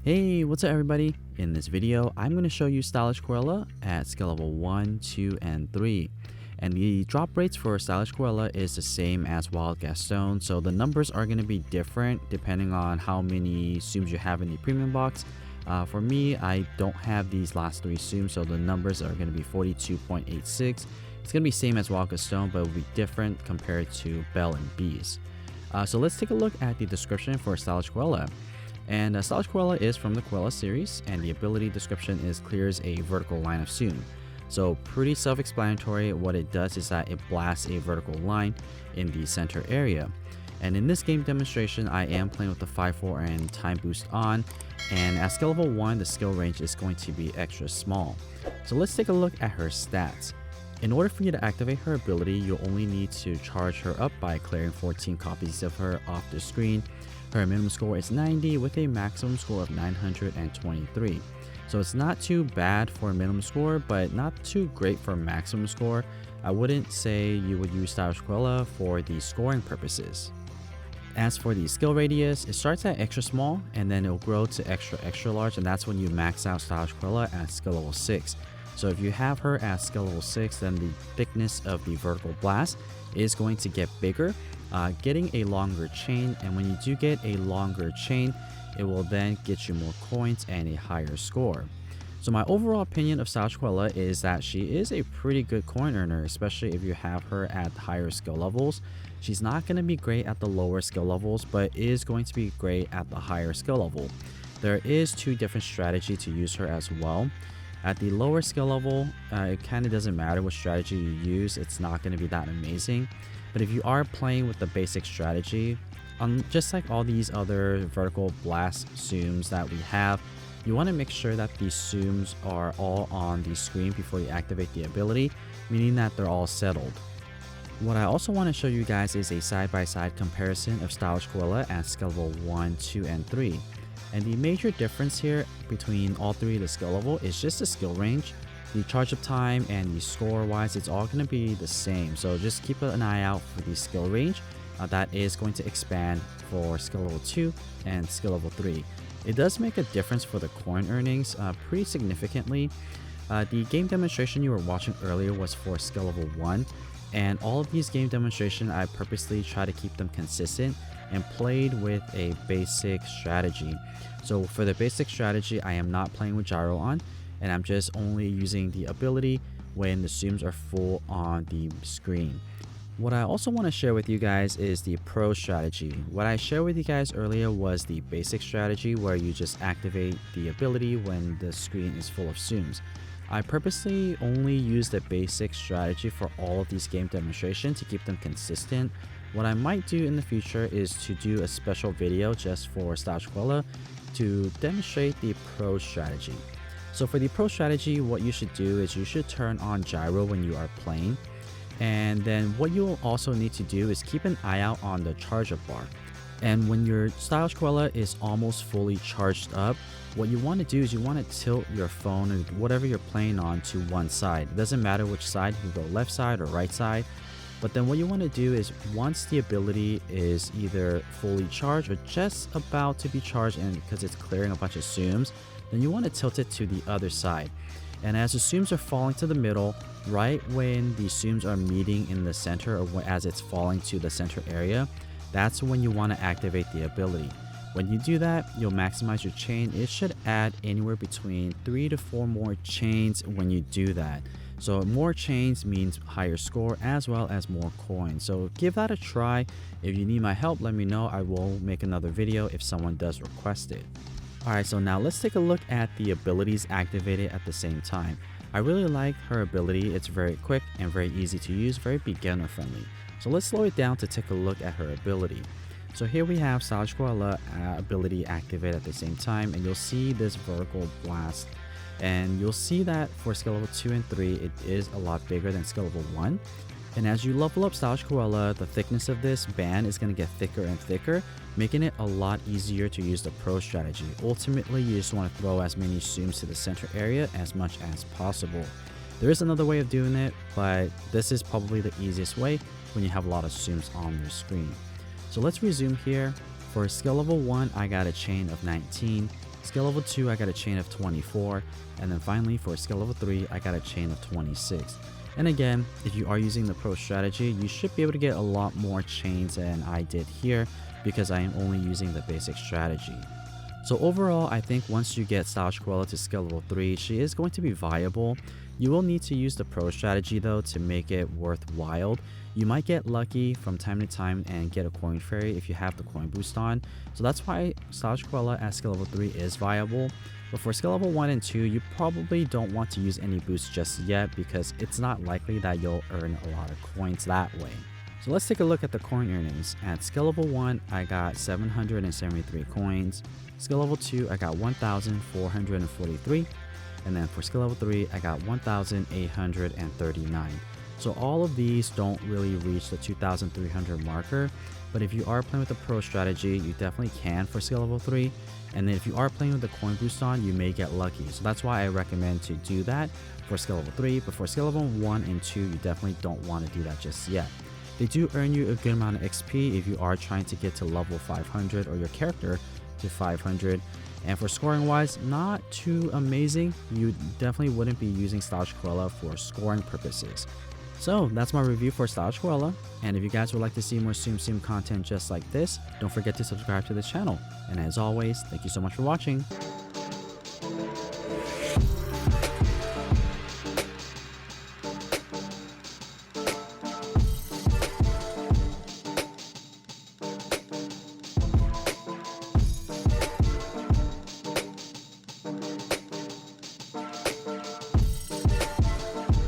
Hey, what's up everybody? In this video, I'm going to show you Stylish Cruella at skill level 1, 2, and 3. And the drop rates for Stylish Cruella is the same as Wild Gaston, so the numbers are going to be different depending on how many zooms you have in the premium box. For me, I don't have these last 3 zooms, so the numbers are going to be 42.86. It's going to be same as Wild Gaston, but it will be different compared to Belle and Bees. So let's take a look at the description for Stylish Cruella. And Stylish Cruella is from the Cruella series, and the ability description is clears a vertical line of zoom. So pretty self-explanatory. What it does is that it blasts a vertical line in the center area. And in this game demonstration, I am playing with the 5-4 and time boost on, and at skill level 1, the skill range is going to be extra small. So let's take a look at her stats. In order for you to activate her ability, you'll only need to charge her up by clearing 14 copies of her off the screen. Her minimum score is 90 with a maximum score of 923. So it's not too bad for a minimum score, but not too great for a maximum score. I wouldn't say you would use Stylish Cruella for the scoring purposes. As for the skill radius, it starts at extra small and then it'll grow to extra large, and that's when you max out Stylish Cruella at skill level 6. So if you have her at skill level 6, then the thickness of the vertical blast is going to get bigger, getting a longer chain, and when you do get a longer chain, it will then get you more coins and a higher score. So my overall opinion of Stylish Cruella is that she is a pretty good coin earner, especially if you have her at higher skill levels. She's not going to be great at the lower skill levels, but is going to be great at the higher skill level. There is 2 different strategies to use her as well. At the lower skill level, it kind of doesn't matter what strategy you use, it's not going to be that amazing. But if you are playing with the basic strategy, just like all these other vertical blast zooms that we have, you want to make sure that these zooms are all on the screen before you activate the ability, meaning that they're all settled. What I also want to show you guys is a side-by-side comparison of Stylish Cruella at skill level 1, 2, and 3. And the major difference here between all 3 of the skill level is just the skill range. The charge up time and the score wise, it's all going to be the same. So just keep an eye out for the skill range. That is going to expand for skill level 2 and skill level 3. It does make a difference for the coin earnings pretty significantly. The game demonstration you were watching earlier was for skill level 1. And all of these game demonstrations, I purposely try to keep them consistent and played with a basic strategy. So for the basic strategy, I am not playing with gyro on, and I'm just only using the ability when the zooms are full on the screen. What I also want to share with you guys is the pro strategy. What I shared with you guys earlier was the basic strategy where you just activate the ability when the screen is full of zooms. I purposely only use the basic strategy for all of these game demonstrations to keep them consistent. What I might do in the future is to do a special video just for Stylish Cruella to demonstrate the pro strategy. So for the pro strategy, what you should do is you should turn on gyro when you are playing. And then what you'll also need to do is keep an eye out on the charge up bar. And when your Stylish Cruella is almost fully charged up, what you want to do is you want to tilt your phone or whatever you're playing on to one side. It doesn't matter which side, you can go left side or right side. But then what you want to do is once the ability is either fully charged or just about to be charged, and because it's clearing a bunch of zooms, then you want to tilt it to the other side. And as the zooms are falling to the middle, right when the zooms are meeting in the center or as it's falling to the center area, that's when you want to activate the ability. When you do that, you'll maximize your chain. It should add anywhere between 3 to 4 more chains when you do that. So more chains means higher score as well as more coins. So give that a try. If you need my help, let me know. I will make another video if someone does request it. Alright, so now let's take a look at the abilities activated at the same time. I really like her ability. It's very quick and very easy to use, very beginner friendly. So let's slow it down to take a look at her ability. So here we have Stylish Cruella ability activated at the same time, and you'll see this vertical blast. And you'll see that for skill level 2 and 3, it is a lot bigger than skill level 1. And as you level up Stylish Cruella, the thickness of this band is going to get thicker and thicker, making it a lot easier to use the pro strategy. Ultimately, you just want to throw as many zooms to the center area as much as possible. There is another way of doing it, but this is probably the easiest way when you have a lot of zooms on your screen. So let's resume here. For skill level 1, I got a chain of 19. Skill level 2, I got a chain of 24. And then finally for skill level 3, I got a chain of 26. And again, if you are using the pro strategy, you should be able to get a lot more chains than I did here because I am only using the basic strategy. So overall, I think once you get Stylish Cruella to skill level 3, she is going to be viable. You will need to use the pro strategy though to make it worthwhile. You might get lucky from time to time and get a coin fairy if you have the coin boost on. So that's why Stylish Cruella at skill level 3 is viable. But for skill level 1 and 2, you probably don't want to use any boosts just yet because it's not likely that you'll earn a lot of coins that way. So let's take a look at the coin earnings. At skill level 1, I got 773 coins. Skill level 2, I got 1,443. And then for skill level 3, I got 1,839. So all of these don't really reach the 2,300 marker, but if you are playing with the pro strategy, you definitely can for skill level 3. And then if you are playing with the coin boost on, you may get lucky. So that's why I recommend to do that for skill level 3, but for skill level 1 and 2, you definitely don't want to do that just yet. They do earn you a good amount of XP if you are trying to get to level 500 or your character to 500. And for scoring wise, not too amazing. You definitely wouldn't be using Stylish Cruella for scoring purposes. So that's my review for Stylish Cruella, and if you guys would like to see more Tsum Tsum content just like this, don't forget to subscribe to this channel. And as always, thank you so much for watching.